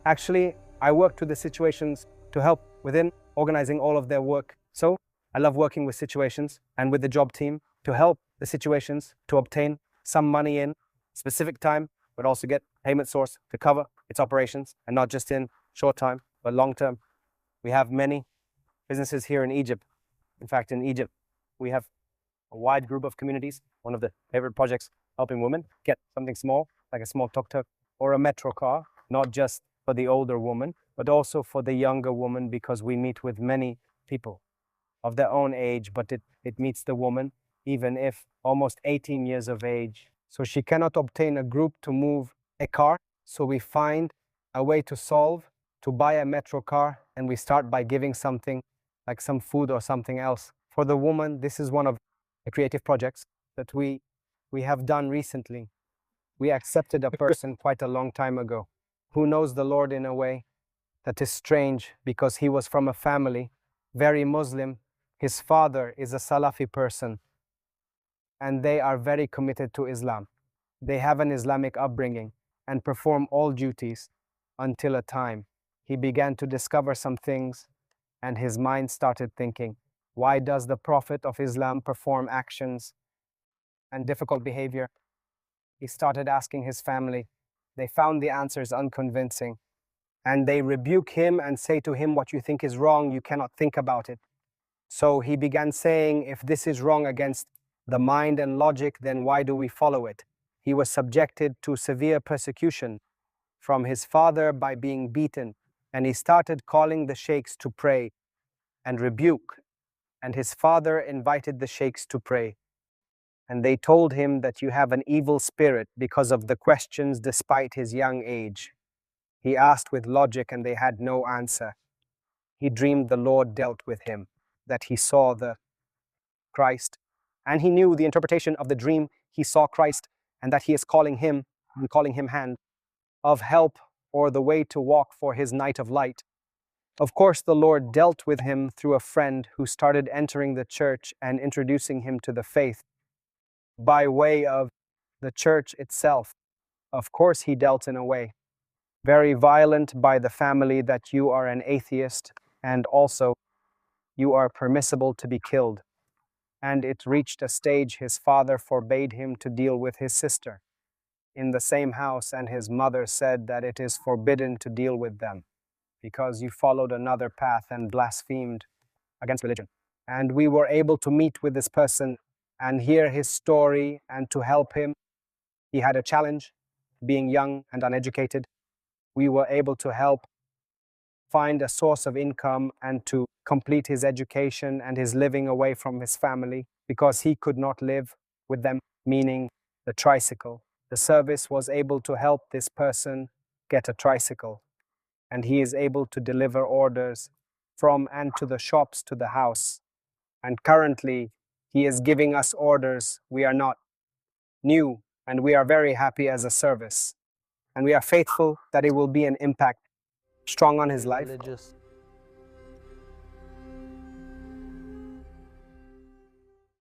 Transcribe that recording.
Actually, I worked with the situations to help within organizing all of their work. So I love working with situations and with the job team to help the situations to obtain some money in specific time, but also get payment source to cover its operations, and not just in short time, but long term. We have many businesses here in Egypt. In fact, in Egypt, we have a wide group of communities. One of the favorite projects, helping women get something small, like a small tuk-tuk or a metro car, not just for the older woman, but also for the younger woman, because we meet with many people of their own age, but it meets the woman, even if almost 18 years of age. So she cannot obtain a group to move a car. So we find a way to solve, to buy a metro car, and we start by giving something like some food or something else. For the woman, this is one of the creative projects that we have done recently. We accepted a person quite a long time ago who knows the Lord in a way that is strange, because he was from a family, very Muslim. His father is a Salafi person, and they are very committed to Islam. They have an Islamic upbringing and perform all duties until a time he began to discover some things, and his mind started thinking, why does the Prophet of Islam perform actions and difficult behavior? He started asking his family. They found the answers unconvincing, and they rebuke him and say to him, what you think is wrong, you cannot think about it. So he began saying, if this is wrong against the mind and logic, then why do we follow it? He was subjected to severe persecution from his father by being beaten, and he started calling the sheikhs to pray and rebuke, and his father invited the sheikhs to pray. And they told him that you have an evil spirit because of the questions despite his young age. He asked with logic and they had no answer. He dreamed the Lord dealt with him, that he saw the Christ, and he knew the interpretation of the dream. He saw Christ, and that he is calling him, and calling him hand of help, or the way to walk for his night of light. Of course, the Lord dealt with him through a friend who started entering the church and introducing him to the faith by way of the church itself. Of course, he dealt in a way very violent by the family, that you are an atheist and also you are permissible to be killed. And it reached a stage his father forbade him to deal with his sister in the same house, and his mother said that it is forbidden to deal with them because you followed another path and blasphemed against religion. And we were able to meet with this person and hear his story and to help him. He had a challenge, being young and uneducated. We were able to help find a source of income and to complete his education and his living away from his family, because he could not live with them, meaning the tricycle. The service was able to help this person get a tricycle, and he is able to deliver orders from and to the shops to the house. And currently, he is giving us orders. We are not new, and we are very happy as a service. And we are faithful that it will be an impact strong on his life. Religious